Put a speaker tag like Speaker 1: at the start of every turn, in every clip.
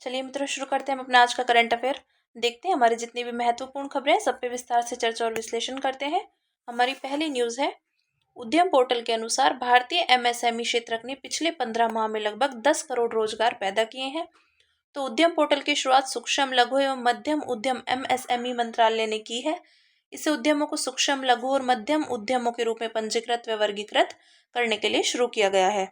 Speaker 1: चलिए मित्रों, शुरू करते हैं हम अपना आज का करंट अफेयर। देखते हैं हमारी जितनी भी महत्वपूर्ण खबरें हैं सब पे विस्तार से चर्चा और विश्लेषण करते हैं। हमारी पहली न्यूज़ है, उद्यम पोर्टल के अनुसार भारतीय एमएसएमई क्षेत्र ने पिछले 15 माह में लगभग 10 करोड़ रोजगार पैदा किए हैं। तो उद्यम पोर्टल की शुरुआत सूक्ष्म, लघु एवं मध्यम उद्यम एमएसएमई मंत्रालय ने की है। इसे उद्यमों को सूक्ष्म, लघु और मध्यम उद्यमों के रूप में पंजीकृत व वर्गीकृत करने के लिए शुरू किया गया है।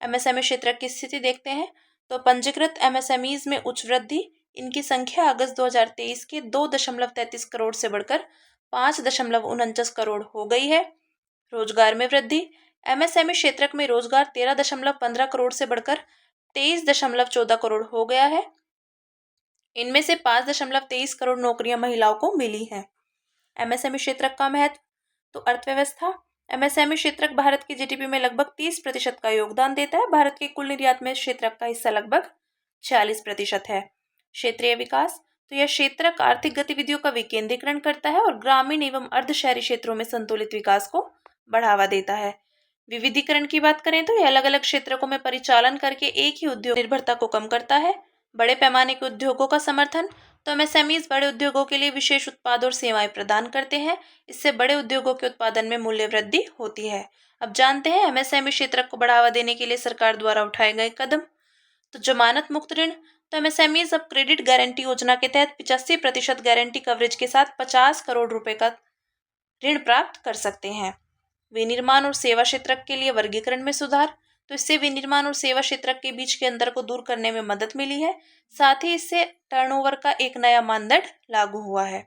Speaker 1: एमएसएमई क्षेत्र की स्थिति देखते हैं। तो पंजीकृत एमएसएमईज में उच्च वृद्धि, इनकी संख्या अगस्त 2023 के 2.33 करोड़ से बढ़कर 5.49 करोड़ हो गई है। रोजगार में वृद्धि, एमएसएमई क्षेत्र में रोजगार 13.15 करोड़ से बढ़कर 23.14 करोड़ हो गया है। इनमें से 5.23 करोड़ नौकरियां महिलाओं को मिली हैं। एमएसएमई क्षेत्र का महत्व, तो अर्थव्यवस्था, एमएसएमई क्षेत्र भारत की जीडीपी में लगभग 30% का योगदान देता है। भारत के कुल निर्यात में क्षेत्र का हिस्सा लगभग 46% है। क्षेत्रीय विकास, तो यह क्षेत्र आर्थिक गतिविधियों का विकेंद्रीकरण करता है और ग्रामीण एवं अर्ध शहरी क्षेत्रों में संतुलित विकास को बढ़ावा देता है। विविधीकरण की बात करें तो यह अलग अलग क्षेत्रों में परिचालन करके एक ही उद्योग निर्भरता को कम करता है। बड़े पैमाने के उद्योगों का समर्थन, तो एमएसएमईज बड़े उद्योगों के लिए विशेष उत्पाद और सेवाएं प्रदान करते हैं। इससे बड़े उद्योगों के उत्पादन में मूल्य वृद्धि होती है। अब जानते हैं एमएसएमई क्षेत्र को बढ़ावा देने के लिए सरकार द्वारा उठाए गए कदम। तो जमानत मुक्त ऋण, तो एमएसएमईज अब क्रेडिट गारंटी योजना के तहत 85% गारंटी कवरेज के साथ 50 करोड़ रुपए का ऋण प्राप्त कर सकते हैं। विनिर्माण और सेवा क्षेत्र के लिए वर्गीकरण में सुधार, तो इससे विनिर्माण और सेवा क्षेत्र के बीच के अंतर को दूर करने में मदद मिली है। साथ ही इससे टर्नओवर का एक नया मानदंड लागू हुआ है।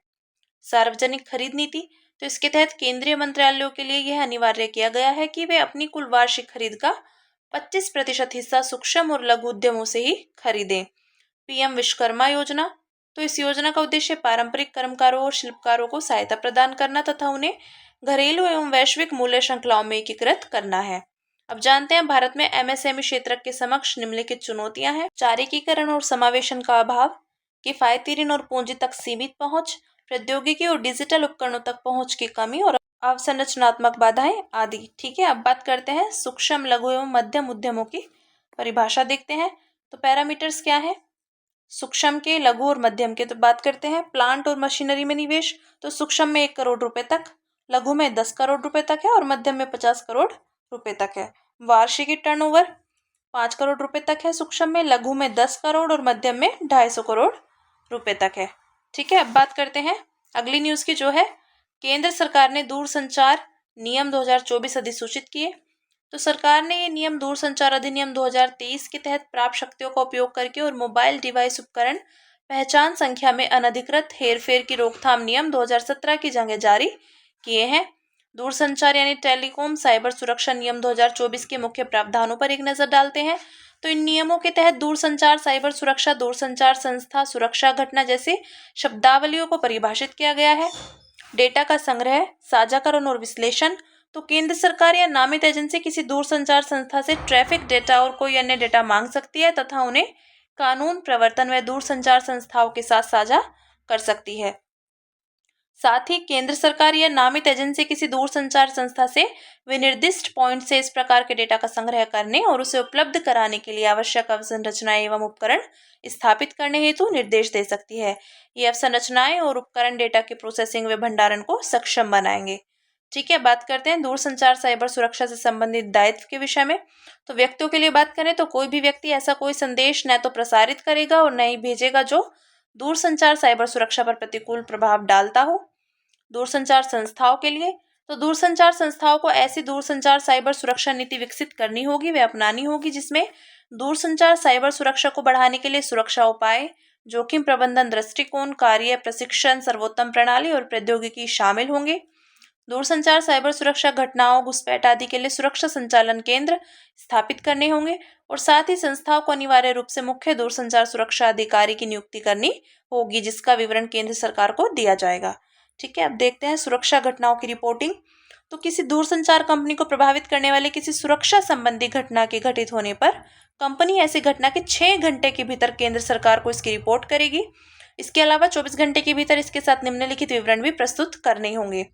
Speaker 1: सार्वजनिक खरीद नीति, तो इसके तहत केंद्रीय मंत्रालयों के लिए यह अनिवार्य किया गया है कि वे अपनी कुल वार्षिक खरीद का 25% हिस्सा सूक्ष्म और लघु उद्यमों से ही खरीदें। पीएम विश्वकर्मा योजना, तो इस योजना का उद्देश्य पारंपरिक कर्मकारों और शिल्पकारों को सहायता प्रदान करना तथा उन्हें घरेलू एवं वैश्विक मूल्य श्रृंखलाओं में एकीकृत करना है। अब जानते हैं भारत में एमएसएमई क्षेत्र के समक्ष निम्नलिखित चुनौतियां हैं। चारिकीकरण और समावेशन का अभाव, किफायती ऋण और पूंजी तक सीमित पहुंच, प्रौद्योगिकी और डिजिटल उपकरणों तक पहुंच की कमी और अवसंरचनात्मक बाधाएं आदि। ठीक है, अब बात करते हैं सूक्ष्म, लघु एवं मध्यम उद्यमों की परिभाषा देखते हैं। तो पैरामीटर्स क्या है सूक्ष्म के, लघु और मध्यम के। तो बात करते हैं प्लांट और मशीनरी में निवेश, तो सूक्ष्म में 1 करोड़ रुपए तक, लघु में 10 करोड़ रुपए तक है और मध्यम में 50 करोड़ रुपए तक है। वार्षिक टर्नओवर 5 करोड़ रुपए तक है सूक्ष्म में, लघु में 10 करोड़ और मध्यम में 250 करोड़ रुपए तक है। ठीक है, अब बात करते हैं अगली न्यूज की, जो है केंद्र सरकार ने दूरसंचार नियम 2024 अधिसूचित किए। तो सरकार ने ये नियम दूरसंचार अधिनियम 2023 के तहत प्राप्त शक्तियों का उपयोग करके और मोबाइल डिवाइस उपकरण पहचान संख्या में अनधिकृत हेरफेर की रोकथाम नियम 2017 की जगह जारी किए हैं। दूरसंचार यानी टेलीकॉम साइबर सुरक्षा नियम 2024 के मुख्य प्रावधानों पर एक नजर डालते हैं। तो इन नियमों के तहत दूरसंचार, साइबर सुरक्षा, दूरसंचार संस्था, सुरक्षा घटना जैसे शब्दावलियों को परिभाषित किया गया है। डेटा का संग्रह, साझाकरण और विश्लेषण, तो केंद्र सरकार या नामित एजेंसी किसी दूरसंचार संस्था से ट्रैफिक डेटा और कोई अन्य डेटा मांग सकती है तथा उन्हें कानून प्रवर्तन व दूरसंचार संस्थाओं के साथ साझा कर सकती है। साथ ही केंद्र सरकार या नामित एजेंसी किसी दूरसंचार संस्था से विनिर्दिष्ट पॉइंट से इस प्रकार के डेटा का संग्रह करने और उसे उपलब्ध कराने के लिए आवश्यक अवसंरचनाएं एवं उपकरण स्थापित करने हेतु निर्देश दे सकती है। ये अवसंरचनाएं और उपकरण डेटा के प्रोसेसिंग व भंडारण को सक्षम बनाएंगे। ठीक है, बात करते हैं दूरसंचार साइबर सुरक्षा से संबंधित दायित्व के विषय में। तो व्यक्तियों के लिए बात करें तो कोई भी व्यक्ति ऐसा कोई संदेश न तो प्रसारित करेगा और न ही भेजेगा जो दूरसंचार साइबर सुरक्षा पर प्रतिकूल प्रभाव डालता हो। दूरसंचार संस्थाओं के लिए, तो दूरसंचार संस्थाओं को ऐसी दूरसंचार साइबर सुरक्षा नीति विकसित करनी होगी व अपनानी होगी जिसमें दूरसंचार साइबर सुरक्षा को बढ़ाने के लिए सुरक्षा उपाय, जोखिम प्रबंधन दृष्टिकोण, कार्य प्रशिक्षण, सर्वोत्तम प्रणाली और प्रौद्योगिकी शामिल होंगे। दूरसंचार साइबर सुरक्षा घटनाओं, घुसपैठ आदि के लिए सुरक्षा संचालन केंद्र स्थापित करने होंगे और साथ ही संस्थाओं को अनिवार्य रूप से मुख्य दूरसंचार सुरक्षा अधिकारी की नियुक्ति करनी होगी जिसका विवरण केंद्र सरकार को दिया जाएगा। ठीक है, अब देखते हैं सुरक्षा घटनाओं की रिपोर्टिंग। तो किसी दूरसंचार कंपनी को प्रभावित करने वाले किसी सुरक्षा संबंधी घटना के घटित होने पर कंपनी ऐसी घटना के 6 घंटे के भीतर केंद्र सरकार को इसकी रिपोर्ट करेगी। इसके अलावा 24 घंटे के भीतर इसके साथ निम्नलिखित विवरण भी प्रस्तुत करने होंगे।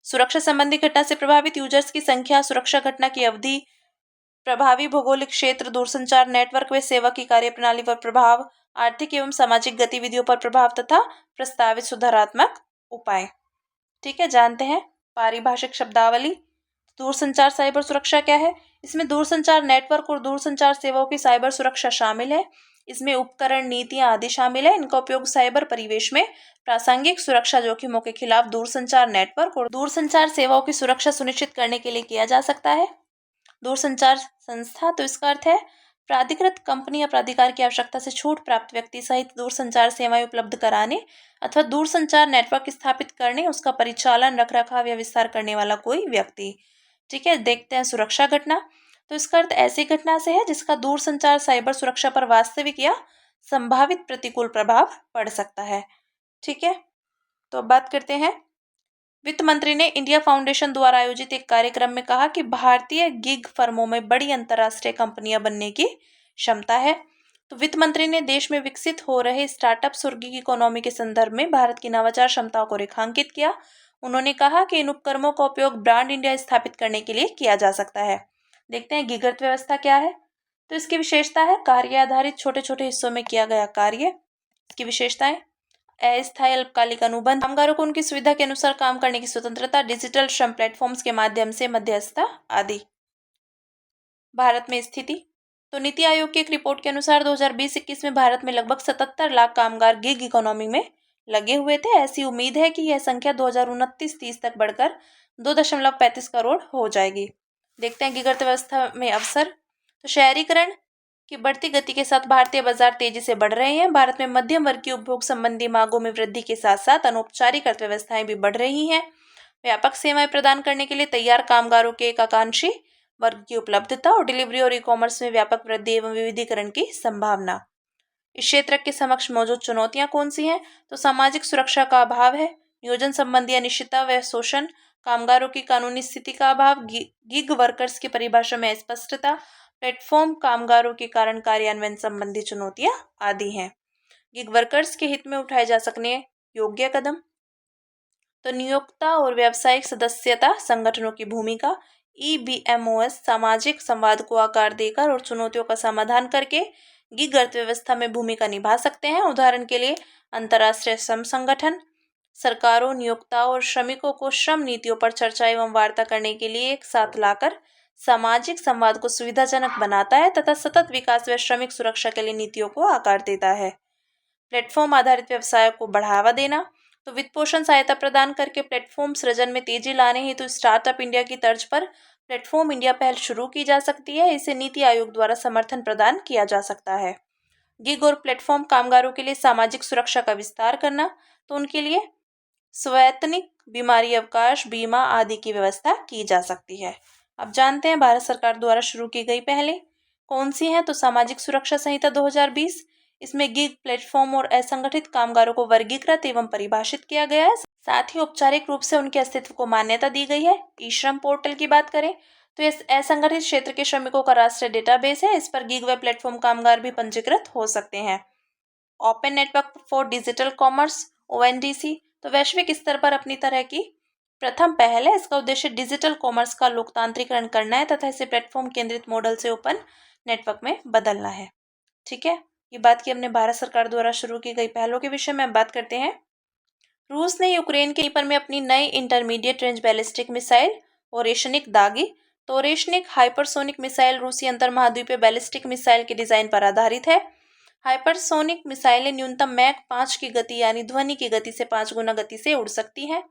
Speaker 1: सुरक्षा संबंधी घटना से प्रभावित यूजर्स की संख्या, सुरक्षा घटना की अवधि, प्रभावी भौगोलिक क्षेत्र, दूरसंचार नेटवर्क व सेवा की कार्यप्रणाली पर प्रभाव, आर्थिक एवं सामाजिक गतिविधियों पर प्रभाव तथा प्रस्तावित सुधारात्मक उपाय। ठीक है, जानते हैं पारिभाषिक शब्दावली। दूरसंचार साइबर सुरक्षा क्या है? इसमें दूरसंचार नेटवर्क और दूरसंचार सेवाओं की साइबर सुरक्षा शामिल है। इसमें उपकरण, नीतियां आदि शामिल है। इनका उपयोग साइबर परिवेश में प्रासंगिक सुरक्षा जोखिमों के खिलाफ दूरसंचार नेटवर्क और दूरसंचार सेवाओं की सुरक्षा सुनिश्चित करने के लिए किया जा सकता है। दूरसंचार संस्था, तो इसका अर्थ है प्राधिकृत कंपनी या प्राधिकार की आवश्यकता से छूट प्राप्त व्यक्ति सहित दूरसंचार सेवाएं उपलब्ध कराने अथवा दूरसंचार नेटवर्क स्थापित करने, उसका परिचालन, रखरखाव या विस्तार करने वाला कोई व्यक्ति। ठीक है, देखते हैं सुरक्षा घटना। तो इसका अर्थ ऐसी घटना से है जिसका दूरसंचार साइबर सुरक्षा पर वास्तविक या संभावित प्रतिकूल प्रभाव पड़ सकता है। ठीक है, तो अब बात करते हैं। वित्त मंत्री ने इंडिया फाउंडेशन द्वारा आयोजित एक कार्यक्रम में कहा कि भारतीय गिग फर्मों में बड़ी अंतर्राष्ट्रीय कंपनियां बनने की क्षमता है। तो वित्त मंत्री ने देश में विकसित हो रहे स्टार्टअप्स और गिग इकोनॉमी के संदर्भ में भारत की नवाचार क्षमताओं को रेखांकित किया। उन्होंने कहा कि इन उपक्रमों का उपयोग ब्रांड इंडिया स्थापित करने के लिए किया जा सकता है। देखते हैं गिग अर्थव्यवस्था क्या है। तो इसकी विशेषता है कार्य आधारित छोटे छोटे हिस्सों में किया गया कार्य। इसकी विशेषताएं: अस्थायी अल्पकालिक अनुबंध, कामगारों को उनकी सुविधा के अनुसार काम करने की स्वतंत्रता, डिजिटल श्रम प्लेटफॉर्म्स के माध्यम से मध्यस्थता आदि। भारत में स्थिति। तो नीति आयोग की एक रिपोर्ट के अनुसार 2020-21 में भारत में लगभग 77 लाख कामगार गिग इकोनॉमी में लगे हुए थे। ऐसी उम्मीद है कि यह संख्या 2029-30 तक बढ़कर 2.35 करोड़ हो जाएगी। देखते हैं गिग अर्थव्यवस्था में अवसर। तो शहरीकरण की बढ़ती गति के साथ भारतीय बाजार तेजी से बढ़ रहे हैं। भारत में मध्यम वर्ग की उपभोग संबंधी मांगों में वृद्धि के साथ साथ अनौपचारिक अर्थव्यवस्थाएं भी बढ़ रही हैं। व्यापक सेवाएं प्रदान करने के लिए तैयार कामगारों के एक आकांक्षी वर्ग की उपलब्धता और डिलीवरी और ई कॉमर्स में व्यापक वृद्धि एवं विविधीकरण की संभावना। इस क्षेत्र के समक्ष मौजूद चुनौतियां कौन सी हैं? तो सामाजिक सुरक्षा का अभाव है, नियोजन संबंधी अनिश्चितता व शोषण, कामगारों की कानूनी स्थिति का अभाव, गिग वर्कर्स की परिभाषा में अस्पष्टता, प्लेटफॉर्म कामगारों के कारण कार्यान्वयन संबंधी चुनौतियां आदि हैं। गिग वर्कर्स के हित में उठाए जा सकने योग्य कदम। तो नियोक्ता और व्यावसायिक सदस्यता संगठनों की भूमिका। EBMOS सामाजिक संवाद को आकार देकर और चुनौतियों का समाधान करके गिग अर्थव्यवस्था में भूमिका निभा सकते हैं। उदाहरण के लिए अंतर्राष्ट्रीय श्रम संगठन सरकारों, नियोक्ताओं और श्रमिकों को श्रम नीतियों पर चर्चा एवं वार्ता करने के लिए एक साथ लाकर सामाजिक संवाद को सुविधाजनक बनाता है तथा सतत विकास व श्रमिक सुरक्षा के लिए नीतियों को आकार देता है। प्लेटफॉर्म आधारित व्यवसाय को बढ़ावा देना। तो वित्त पोषण सहायता प्रदान करके प्लेटफॉर्म सृजन में तेजी लाने हेतु तो स्टार्टअप इंडिया की तर्ज पर प्लेटफॉर्म इंडिया पहल शुरू की जा सकती है। इसे नीति आयोग द्वारा समर्थन प्रदान किया जा सकता है। गिग और प्लेटफॉर्म कामगारों के लिए सामाजिक सुरक्षा का विस्तार करना। तो उनके लिए स्वैतनिक बीमारी अवकाश, बीमा आदि की व्यवस्था की जा सकती है। अब जानते हैं भारत सरकार द्वारा शुरू की गई पहलें कौन सी हैं। तो सामाजिक सुरक्षा संहिता 2020, इसमें गिग, प्लेटफॉर्म और असंगठित कामगारों को वर्गीकृत एवं परिभाषित किया गया है। साथ ही औपचारिक रूप से उनके अस्तित्व को मान्यता दी गई है। ई श्रम पोर्टल की बात करें तो इस असंगठित क्षेत्र के श्रमिकों का राष्ट्रीय डेटाबेस है। इस पर गिग व प्लेटफॉर्म कामगार भी पंजीकृत हो सकते हैं। Open network for digital commerce, ONDC, तो वैश्विक स्तर पर अपनी तरह की प्रथम पहल है। इसका उद्देश्य डिजिटल कॉमर्स का लोकतांत्रिकरण करना है तथा इसे प्लेटफॉर्म केंद्रित मॉडल से ओपन नेटवर्क में बदलना है। ठीक है, ये बात की हमने भारत सरकार द्वारा शुरू की गई पहलों के विषय में बात करते हैं। रूस ने यूक्रेन के ईपर में अपनी नई intermediate range ballistic missile Oreshnik दागी। तो ओरेशनिक हाइपरसोनिक मिसाइल रूसी अंतर महाद्वीपीय बैलिस्टिक मिसाइल के डिजाइन पर आधारित है। हाइपरसोनिक मिसाइलें न्यूनतम मैक 5 की गति यानी ध्वनि की गति से 5 गुना गति से उड़ सकती हैं।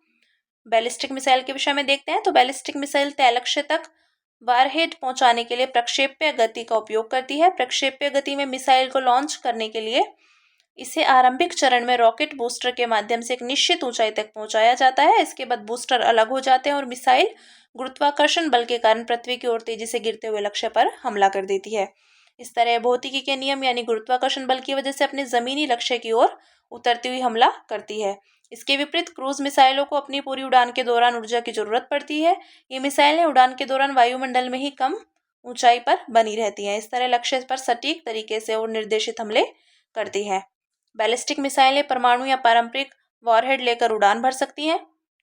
Speaker 1: बैलिस्टिक मिसाइल के विषय में देखते हैं। तो बैलिस्टिक मिसाइल तय लक्ष्य तक वारहेड पहुंचाने के लिए प्रक्षेप्य गति का उपयोग करती है। प्रक्षेप्य गति में मिसाइल को लॉन्च करने के लिए इसे आरंभिक चरण में रॉकेट बूस्टर के माध्यम से एक निश्चित ऊंचाई तक पहुंचाया जाता है। इसके बाद बूस्टर अलग हो जाते हैं और मिसाइल गुरुत्वाकर्षण बल के कारण पृथ्वी की ओर तेजी से गिरते हुए लक्ष्य पर हमला कर देती है। इस तरह भौतिकी के नियम यानी गुरुत्वाकर्षण बल की वजह से अपने जमीनी लक्ष्य की ओर उतरती हुई हमला करती है। इसके विपरीत क्रूज मिसाइलों को अपनी पूरी उड़ान के दौरान ऊर्जा की जरूरत पड़ती है। ये मिसाइलें उड़ान के दौरान वायुमंडल में ही कम ऊंचाई पर बनी रहती हैं। इस तरह लक्ष्य पर सटीक तरीके से और निर्देशित हमले करती हैं। बैलिस्टिक मिसाइलें परमाणु या पारंपरिक वॉरहेड लेकर उड़ान भर सकती हैं।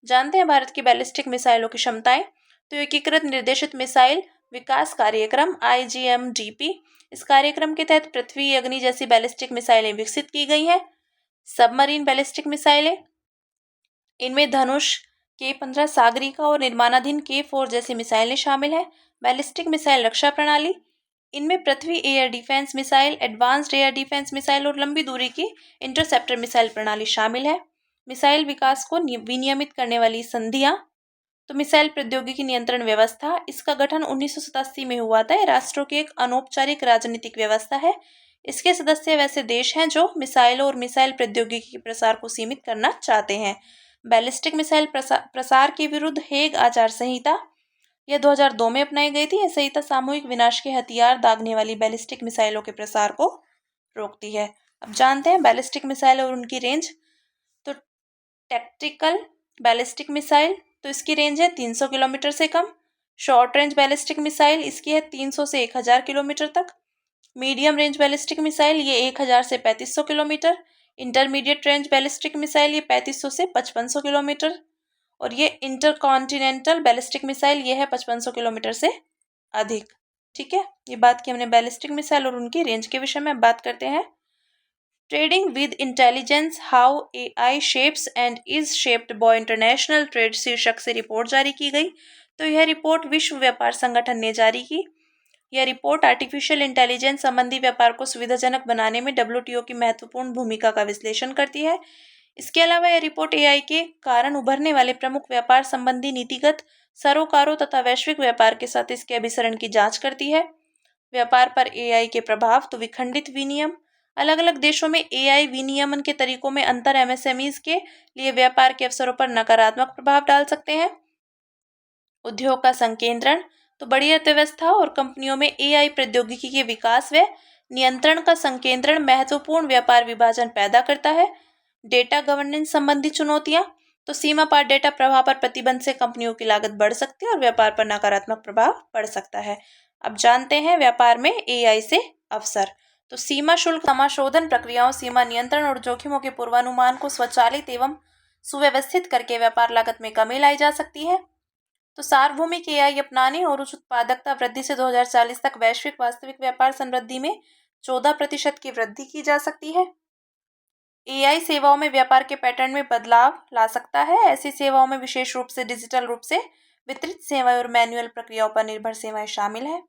Speaker 1: जानते हैं भारत की बैलिस्टिक मिसाइलों की क्षमताएं। तो एकीकृत निर्देशित मिसाइल विकास कार्यक्रम IGMDP। इस कार्यक्रम के तहत पृथ्वी, अग्नि जैसी बैलिस्टिक मिसाइलें विकसित की गई हैं। सबमरीन बैलिस्टिक मिसाइलें, इनमें धनुष, K-15, सागरिका और निर्माणाधीन K-4 जैसी मिसाइलें शामिल हैं। बैलिस्टिक मिसाइल रक्षा प्रणाली, इनमें Prithvi air defence missile, advanced air defence missile और लंबी दूरी की इंटरसेप्टर मिसाइल प्रणाली शामिल है। मिसाइल विकास को विनियमित करने वाली संधियां, तो मिसाइल प्रौद्योगिकी नियंत्रण व्यवस्था, इसका गठन 1987 में हुआ था। राष्ट्रों की एक अनौपचारिक राजनीतिक व्यवस्था है। इसके सदस्य वैसे देश हैं जो मिसाइलों और मिसाइल प्रौद्योगिकी के प्रसार को सीमित करना चाहते हैं। बैलिस्टिक मिसाइल प्रसार के विरुद्ध हेग आचार संहिता, यह 2002 में अपनाई गई थी। यह संहिता सामूहिक विनाश के हथियार दागने वाली बैलिस्टिक मिसाइलों के प्रसार को रोकती है। अब जानते हैं बैलिस्टिक मिसाइल और उनकी रेंज। तो टैक्टिकल बैलिस्टिक मिसाइल, तो इसकी रेंज है 300 किलोमीटर से कम। शॉर्ट रेंज बैलिस्टिक मिसाइल, इसकी है 300 से 1000 किलोमीटर तक। मीडियम रेंज बैलिस्टिक मिसाइल, ये 1000 से 3500 kilometre. Intermediate range ballistic missile, ये 3500 से 5500 किलोमीटर। और ये इंटरकॉन्टिनेंटल बैलिस्टिक मिसाइल, ये है 5500 किलोमीटर से अधिक। ठीक है, ये बात की हमने बैलिस्टिक मिसाइल और उनकी रेंज के विषय में। बात करते हैं trading with intelligence, how AI shapes and is shaped by international trade शीर्षक से रिपोर्ट जारी की गई। तो यह रिपोर्ट विश्व व्यापार संगठन ने जारी की। यह रिपोर्ट आर्टिफिशियल इंटेलिजेंस संबंधी व्यापार को सुविधाजनक बनाने में WTO की महत्वपूर्ण भूमिका का विश्लेषण करती है। इसके अलावा यह रिपोर्ट AI के कारण उभरने वाले प्रमुख व्यापार संबंधी नीतिगत सरोकारों तथा वैश्विक व्यापार के साथ इसके अभिसरण की जांच करती है। व्यापार पर AI के प्रभाव, तो विखंडित विनियम, अलग अलग देशों में AI विनियमन के तरीकों में अंतर MSMEs के लिए व्यापार के अवसरों पर नकारात्मक प्रभाव डाल सकते हैं। उद्योग का संकेंद्रण, तो बड़ी अर्थव्यवस्था और कंपनियों में AI प्रौद्योगिकी के विकास व नियंत्रण का संकेंद्रण महत्वपूर्ण व्यापार विभाजन पैदा करता है। डेटा गवर्नेंस संबंधी चुनौतियां, तो सीमा पार डेटा प्रवाह पर प्रतिबंध से कंपनियों की लागत बढ़ सकती है और व्यापार पर नकारात्मक प्रभाव पड़ सकता है। अब जानते हैं व्यापार में AI से अवसर। तो सीमा शुल्क समाशोधन प्रक्रियाओं, सीमा नियंत्रण और जोखिमों के पूर्वानुमान को स्वचालित एवं सुव्यवस्थित करके व्यापार लागत में कमी लाई जा सकती है। तो सार्वभौमिक AI अपनाने और उच्च उत्पादकता वृद्धि से 2040 तक वैश्विक वास्तविक व्यापार समृद्धि में 14% की वृद्धि की जा सकती है। AI सेवाओं में व्यापार के पैटर्न में बदलाव ला सकता है। ऐसी सेवाओं में विशेष रूप से डिजिटल रूप से वितरित सेवाएं और मैनुअल प्रक्रियाओं पर निर्भर सेवाएं शामिल हैं।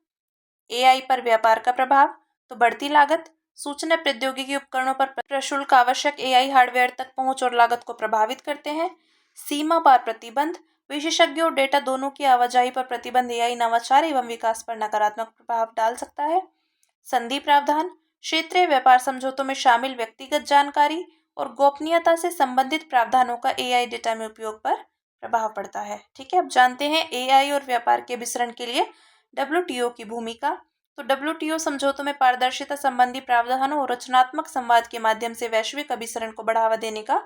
Speaker 1: AI पर व्यापार का प्रभाव, तो बढ़ती लागत, सूचना प्रौद्योगिकी उपकरणों पर प्रशुल्क, आवश्यक AI हार्डवेयर तक पहुंच और लागत को प्रभावित करते हैं। सीमा पार प्रतिबंध, विशेषज्ञों और डेटा दोनों की आवाजाही पर प्रतिबंध AI नवाचार एवं विकास पर नकारात्मक प्रभाव डाल सकता है। संधि प्रावधान, क्षेत्रीय व्यापार समझौतों में शामिल व्यक्तिगत जानकारी और गोपनीयता से संबंधित प्रावधानों का AI डेटा में उपयोग पर प्रभाव पड़ता है। ठीक है, अब जानते हैं AI और व्यापार के विसरण के लिए WTO की भूमिका। तो WTO समझौतों में पारदर्शिता संबंधी प्रावधानों और रचनात्मक संवाद के माध्यम से वैश्विक अभिसरण को बढ़ावा देने का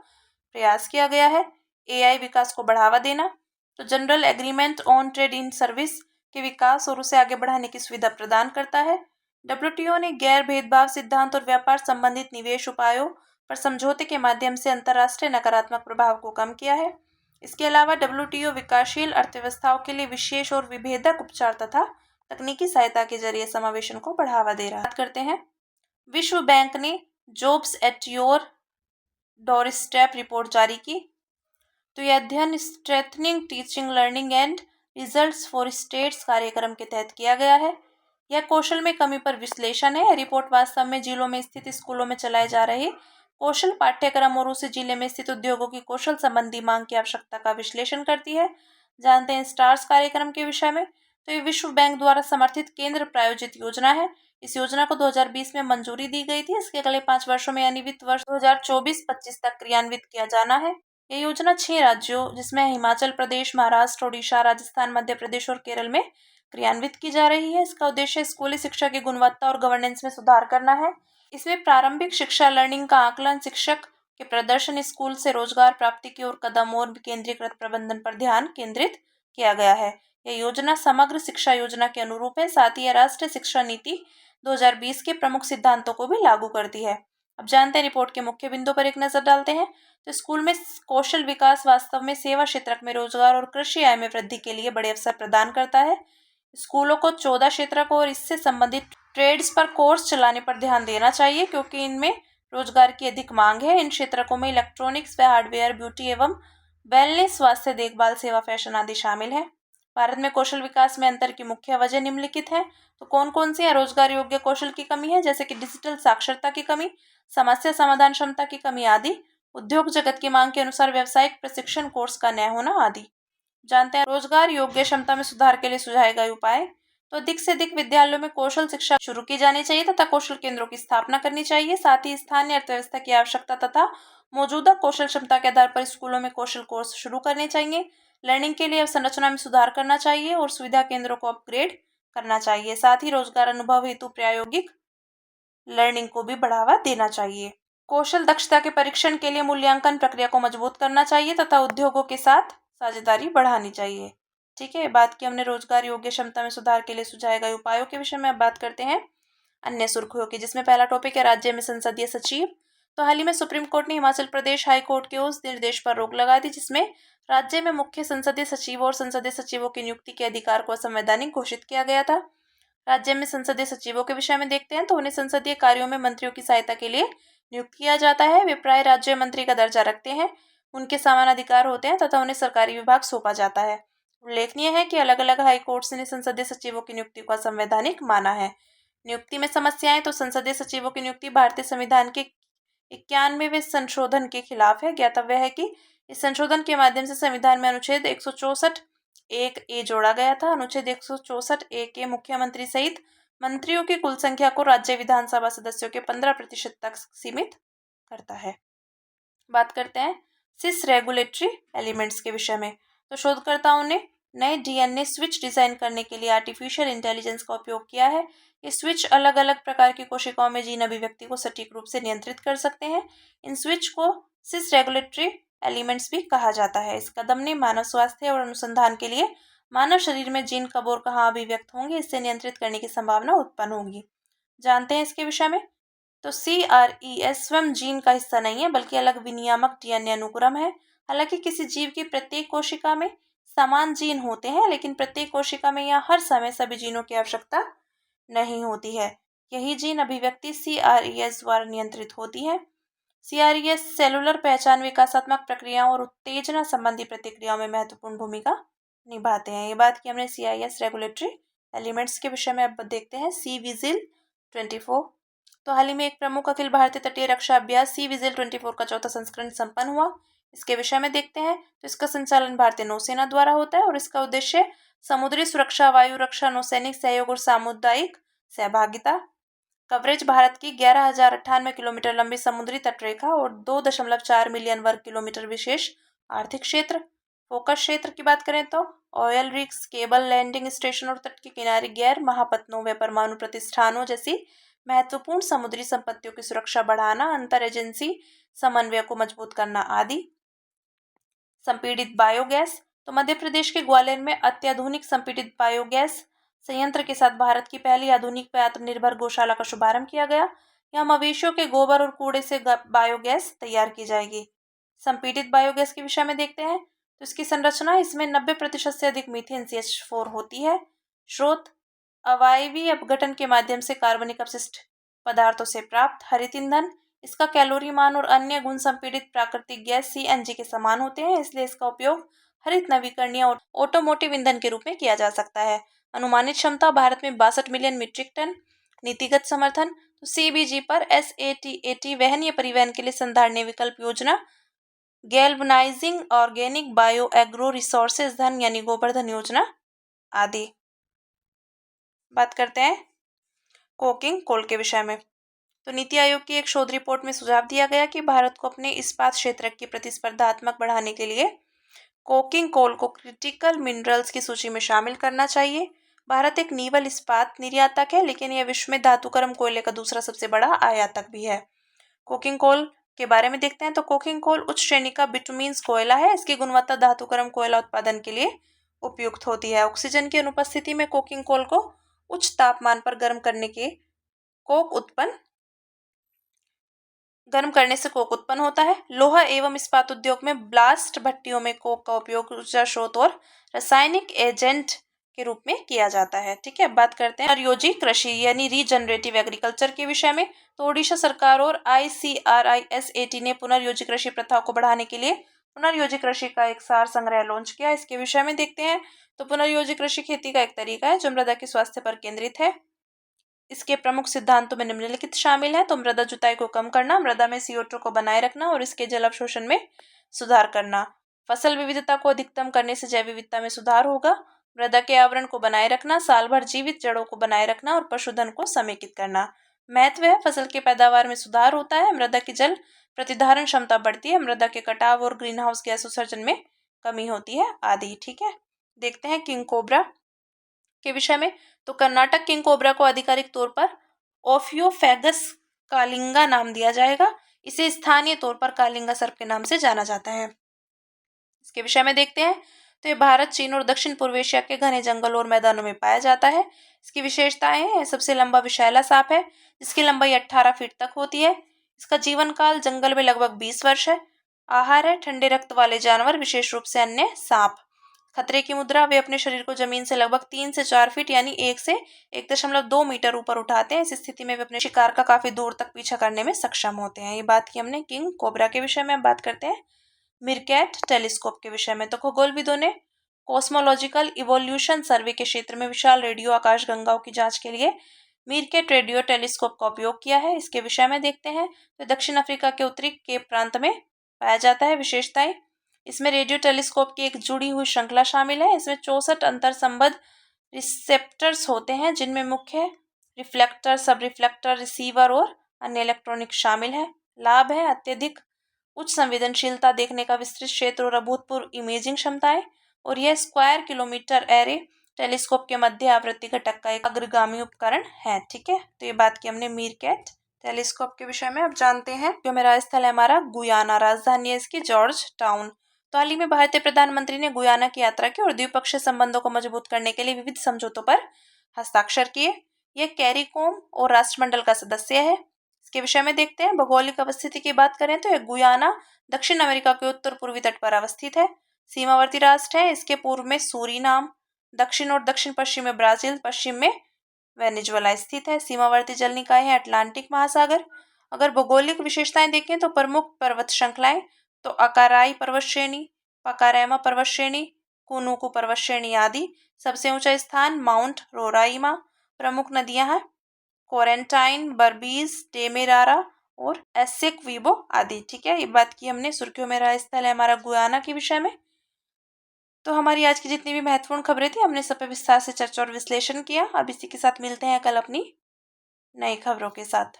Speaker 1: प्रयास किया गया है। AI विकास को बढ़ावा देना, तो general agreement on trade in service के विकास और उसे आगे बढ़ाने की सुविधा प्रदान करता है। WTO ने गैर भेदभाव सिद्धांत और व्यापार संबंधित निवेश उपायों पर समझौते के माध्यम से अंतर्राष्ट्रीय नकारात्मक प्रभाव को कम किया है। इसके अलावा WTO विकासशील अर्थव्यवस्थाओं के लिए विशेष और विभेदक उपचार तथा तकनीकी सहायता के जरिए समावेशन को बढ़ावा दे रहा है। बात करते हैं, विश्व बैंक ने jobs at your doorstep report जारी की। तो यह अध्ययन strengthening teaching learning and results for states कार्यक्रम के तहत किया गया है। यह कौशल में कमी पर विश्लेषण है। रिपोर्ट वास्तव में जिलों में स्थित स्कूलों में चलाए जा रहे कौशल पाठ्यक्रम और उस जिले में स्थित उद्योगों की कौशल संबंधी मांग की आवश्यकता का विश्लेषण करती है। जानते हैं स्टार्स कार्यक्रम के विषय में। तो ये विश्व बैंक द्वारा समर्थित केंद्र प्रायोजित योजना है। इस योजना को 2020 में मंजूरी दी गई थी। इसके अगले 5 वर्षों में यानी वित्त वर्ष 2024-25 तक क्रियान्वित किया जाना है। यह योजना 6 राज्यों, जिसमें हिमाचल प्रदेश, महाराष्ट्र, ओडिशा, राजस्थान, मध्य प्रदेश और केरल में क्रियान्वित की जा रही है। इसका उद्देश्य स्कूली शिक्षा की गुणवत्ता और गवर्नेंस में सुधार करना है। इसमें प्रारंभिक शिक्षा लर्निंग का आकलन, शिक्षक के प्रदर्शन, स्कूल से रोजगार प्राप्ति की ओर कदम और केंद्रीकृत प्रबंधन पर ध्यान केंद्रित किया गया है। यह योजना समग्र शिक्षा योजना के अनुरूप है। साथ ही यह राष्ट्रीय शिक्षा नीति 2020 के प्रमुख सिद्धांतों को भी लागू करती है। अब जानते हैं रिपोर्ट के मुख्य बिंदु पर एक नजर डालते हैं। तो स्कूल में कौशल विकास वास्तव में सेवा क्षेत्र में रोजगार और कृषि आय में वृद्धि के लिए बड़े अवसर प्रदान करता है। स्कूलों को 14 क्षेत्रकों और इससे संबंधित ट्रेड्स पर कोर्स चलाने पर ध्यान देना चाहिए, क्योंकि इनमें रोजगार की अधिक मांग है। इन क्षेत्रकों में इलेक्ट्रॉनिक्स व हार्डवेयर, ब्यूटी एवं वेलनेस, स्वास्थ्य देखभाल, सेवा, फैशन आदि शामिल है। भारत में कौशल विकास में अंतर की मुख्य वजह निम्नलिखित है। तो कौन कौन सी है? रोजगार योग्य कौशल की कमी है, जैसे कि डिजिटल साक्षरता की कमी, समस्या समाधान क्षमता की कमी आदि, उद्योग जगत की मांग के अनुसार व्यावसायिक प्रशिक्षण कोर्स का न होना आदि। जानते हैं रोजगार योग्य क्षमता में सुधार के लिए सुझाए गए उपाय। तो अधिक से अधिक विद्यालयों में कौशल शिक्षा शुरू की जानी चाहिए तथा कौशल केंद्रों की स्थापना करनी चाहिए। साथ ही स्थानीय अर्थव्यवस्था की आवश्यकता तथा मौजूदा कौशल क्षमता के आधार पर स्कूलों में कौशल कोर्स शुरू करने चाहिए। लर्निंग के लिए संरचना में सुधार करना चाहिए और सुविधा केंद्रों को अपग्रेड करना चाहिए। साथ ही रोजगार अनुभव हेतु प्रायोगिक लर्निंग को भी बढ़ावा देना चाहिए। कौशल दक्षता के परीक्षण के लिए मूल्यांकन प्रक्रिया को मजबूत करना चाहिए तथा उद्योगों के साथ साझेदारी बढ़ानी चाहिए। ठीक है, बात की हमने रोजगार योग्य क्षमता में सुधार के लिए सुझाए गए उपायों के विषय में। अब बात करते हैं अन्य सुर्खियों की, जिसमें पहला टॉपिक है राज्य में संसदीय सचिव। तो हाल ही में सुप्रीम कोर्ट ने हिमाचल प्रदेश हाई कोर्ट के उस निर्देश पर रोक लगा दी जिसमें राज्य में मुख्य संसदीय सचिव और संसदीय सचिवों की नियुक्ति के अधिकार को असंवैधानिक घोषित किया गया था। राज्य में संसदीय सचिवों के विषय में देखते हैं। तो उन्हें संसदीय कार्यों में मंत्रियों की सहायता के लिए नियुक्त किया जाता है। वे प्राय राज्य मंत्री का दर्जा रखते हैं, उनके समान अधिकार होते हैं तथा उन्हें सरकारी विभाग सौंपा जाता है। उल्लेखनीय है कि अलग अलग हाई कोर्ट्स ने संसदीय सचिवों की नियुक्ति को असंवैधानिक माना है। नियुक्ति में समस्याएं। तो संसदीय सचिवों की नियुक्ति भारतीय संविधान के 91वें संशोधन के खिलाफ है। ज्ञातव्य है कि इस संशोधन के माध्यम से संविधान में अनुच्छेद 164(1)(a) जोड़ा गया था। अनुच्छेद 164(a) मुख्यमंत्री सहित मंत्रियों की कुल संख्या को राज्य विधानसभा सदस्यों के 15% तक सीमित करता है। बात करते हैं सिस रेगुलेटरी एलिमेंट्स के विषय में। तो शोधकर्ताओं ने नए डीएनए स्विच डिजाइन करने के लिए आर्टिफिशियल इंटेलिजेंस का उपयोग किया है। ये स्विच अलग अलग प्रकार की कोशिकाओं में जीन अभिव्यक्ति को सटीक रूप से नियंत्रित कर सकते हैं। इन स्विच को सिस रेगुलेटरी एलिमेंट्स भी कहा जाता है। इस कदम ने मानव स्वास्थ्य और अनुसंधान के लिए मानव शरीर में जीन कब और कहाँ अभिव्यक्त होंगे इससे नियंत्रित करने की संभावना उत्पन्न होगी। जानते हैं इसके विषय में। तो CRES स्वयं जीन का हिस्सा नहीं है, बल्कि अलग विनियामक डीएनए अनुक्रम है। हालांकि किसी जीव की प्रत्येक कोशिका में समान जीन होते हैं, लेकिन प्रत्येक कोशिका में या हर समय सभी जीनों की आवश्यकता नहीं होती है। यही जीन अभिव्यक्ति CRES द्वारा नियंत्रित होती है। CRES सेलुलर पहचान, विकासात्मक प्रक्रियाओं और उत्तेजना संबंधी प्रतिक्रियाओं में महत्वपूर्ण भूमिका निभाते हैं। ये बात की हमने CIS रेगुलेटरी एलिमेंट्स के विषय में। अब देखते हैं सी विजिल 24। तो हाल ही में एक प्रमुख अखिल भारतीय तटीय रक्षा अभ्यास सी विजिल 24 का चौथा संस्करण संपन्न हुआ। इसके विषय में देखते हैं। तो इसका संचालन भारतीय नौसेना द्वारा होता है और इसका उद्देश्य समुद्री सुरक्षा, वायु रक्षा, नौसैनिक सहयोग और सामुदायिक सहभागिता। कवरेज भारत की 11,098 किलोमीटर लंबी समुद्री तटरेखा और 2.4 मिलियन वर्ग किलोमीटर विशेष आर्थिक क्षेत्र। फोकस क्षेत्र की बात करें तो oil rigs, cable landing station और तट के किनारे गैर महापत्तनों व परमाणु प्रतिष्ठानों जैसी महत्वपूर्ण समुद्री संपत्तियों की सुरक्षा बढ़ाना, अंतर एजेंसी समन्वय को मजबूत करना आदि। संपीड़ित बायोगैस। तो मध्य प्रदेश के ग्वालियर में अत्याधुनिक संपीड़ित बायोगैस संयंत्र के साथ भारत की पहली आधुनिक व आत्मनिर्भर गौशाला का शुभारंभ किया गया। यहाँ मवेशियों के गोबर और कूड़े से बायोगैस तैयार की जाएगी। संपीड़ित बायोगैस के विषय में देखते हैं। तो इसकी संरचना, इसमें 90% से अधिक मीथेन CH4 होती है। स्रोत अवायवीय अपघटन के माध्यम से कार्बनिक अपशिष्ट पदार्थों से प्राप्त हरित ईंधन। इसका कैलोरी मान और अन्य गुण संपीड़ित प्राकृतिक गैस CNG के समान होते हैं, इसलिए इसका उपयोग हरित नवीकरणीय और ऑटोमोटिव ईंधन के रूप में किया जा सकता है। अनुमानित क्षमता भारत में 62 मिलियन मीट्रिक टन। नीतिगत समर्थन। तो CBG पर SATAT वहनीय परिवहन के लिए संधारणीय विकल्प योजना, galvanising organic bio agro resources धन यानी गोबरधन योजना आदि। बात करते हैं कोकिंग कोल के विषय में। तो नीति आयोग की एक शोध रिपोर्ट में सुझाव दिया गया कि भारत को अपने इस्पात क्षेत्र की प्रतिस्पर्धात्मक बढ़ाने के लिए कोकिंग कोल को क्रिटिकल मिनरल्स की सूची में शामिल करना चाहिए। भारत एक निवल इस्पात निर्यातक है, लेकिन यह विश्व में धातुकर्म कोयले का दूसरा सबसे बड़ा आयातक भी है। कोकिंग कोल के बारे में देखते हैं। तो कोकिंग कोल उच्च श्रेणी का बिटुमिन्स कोयला है। इसकी गुणवत्ता धातुकर्म कोयला उत्पादन के लिए उपयुक्त होती है। ऑक्सीजन की अनुपस्थिति में कोकिंग कोल को उच्च तापमान पर गर्म करने से कोक उत्पन्न होता है। लोहा एवं इस्पात उद्योग में ब्लास्ट भट्टियों में कोक का उपयोग ऊर्जा स्रोत और रासायनिक एजेंट के रूप में किया जाता है। ठीक है, अब बात करते हैं पुनर्योजी कृषि यानी रीजनरेटिव एग्रीकल्चर के विषय में। तो ओडिशा सरकार और ICRISAT ने पुनर्योजी कृषि प्रथा को बढ़ाने के लिए पुनर्योजी कृषि का एक सार संग्रह लॉन्च किया। इसके विषय में देखते हैं। तो पुनर्योजी कृषि खेती का एक तरीका है जो मृदा के स्वास्थ्य पर केंद्रित है। इसके प्रमुख सिद्धांतों में निम्नलिखित शामिल है। तो मृदा जुताई को कम करना, मृदा में CO2 को बनाए रखना और इसके जल अवशोषण में सुधार करना। फसल विविधता को अधिकतम करने से जैव विविधता में सुधार होगा। मृदा के आवरण को बनाए रखना, साल भर जीवित जड़ों को बनाए रखना और पशुधन को समेकित करना। महत्व है, फसल की पैदावार में सुधार होता है, मृदा की जल प्रतिधारण क्षमता बढ़ती है, मृदा के कटाव और ग्रीन हाउस गैस उत्सर्जन में कमी होती है आदि। ठीक है, देखते हैं किंग कोबरा के विषय में। तो कर्नाटक किंग कोबरा को आधिकारिक तौर पर ओफियोफेगस कालिंगा नाम दिया जाएगा। इसे स्थानीय तौर पर कालिंगा सर्प के नाम से जाना जाता है। इसके विषय में देखते हैं। तो ये भारत, चीन और दक्षिण पूर्व एशिया के घने जंगल और मैदानों में पाया जाता है। इसकी विशेषताएं हैं, सबसे लंबा विषैला सांप है जिसकी लंबाई 18 फीट तक होती है। इसका जीवन काल जंगल में लगभग 20 वर्ष है। आहार है ठंडे रक्त वाले जानवर, विशेष रूप से अन्य सांप। खतरे की मुद्रा, वे अपने शरीर को जमीन से लगभग 3 से 4 फीट यानी 1 से 1.2 मीटर ऊपर उठाते हैं। इस स्थिति में वे अपने शिकार का काफी दूर तक पीछा करने में सक्षम होते हैं। ये बात की हमने किंग कोबरा के विषय में। बात करते हैं मीरकैट टेलीस्कोप के विषय में। तो खगोलविदों ने कॉस्मोलॉजिकल इवोल्यूशन सर्वे के क्षेत्र में विशाल रेडियो आकाशगंगाओं की जांच के लिए मीरकैट रेडियो टेलीस्कोप का उपयोग किया है। इसके विषय में देखते हैं। तो दक्षिण अफ्रीका के उत्तरी केप प्रांत में पाया जाता है। विशेषताएं, इसमें रेडियो टेलीस्कोप की एक जुड़ी हुई श्रृंखला शामिल है। इसमें 64 अंतर संबद्ध रिसेप्टर्स होते हैं जिनमें मुख्य रिफ्लेक्टर, सब रिफ्लेक्टर, रिसीवर और अन्य इलेक्ट्रॉनिक शामिल है। लाभ है अत्यधिक उच्च संवेदनशीलता, देखने का विस्तृत क्षेत्र और अभूतपूर्व इमेजिंग क्षमताएं। और यह स्क्वायर किलोमीटर एरे टेलीस्कोप के मध्य आवृत्ति घटक का एक अग्रगामी उपकरण है। ठीक है, तो ये बात की हमने मीरकैट टेलीस्कोप के विषय में। अब जानते हैं जो मेरा स्थल है हमारा गुयाना, राजधानी है इसकी जॉर्ज टाउन। तो हाल ही में भारतीय प्रधानमंत्री ने गुयाना की यात्रा की और द्विपक्षीय संबंधों को मजबूत करने के लिए विविध समझौतों पर हस्ताक्षर किए। यह कैरिकोम और राष्ट्रमंडल का सदस्य है। इसके विषय में देखते हैं। भौगोलिक अवस्थिति की बात करें तो यह गुयाना दक्षिण अमेरिका के उत्तर पूर्वी तट पर अवस्थित है। सीमावर्ती राष्ट्र है। इसके पूर्व में सूरीनाम, दक्षिण और दक्षिण पश्चिम में ब्राजील, पश्चिम में वेनेजुएला स्थित है। सीमावर्ती जल निकाय है अटलांटिक महासागर। अगर भौगोलिक विशेषताएं देखें तो प्रमुख पर्वत श्रृंखलाएं तो अकाराई पर्वत श्रेणी, पकारेमा पर्वत श्रेणी, कुनुकु पर्वत श्रेणी आदि। सबसे ऊंचा स्थान माउंट रोराइमा। प्रमुख नदियां हैं कोरेंटाइन, बर्बीज, डेमेरारा और एसेक्विबो आदि। ठीक है, ये बात की हमने। सुर्खियों में रहा स्थल है हमारा गुयाना के विषय में। तो हमारी आज की जितनी भी महत्वपूर्ण खबरें थी हमने सब पे विस्तार से चर्चा और विश्लेषण किया। अब इसी के साथ मिलते हैं कल अपनी नई खबरों के साथ।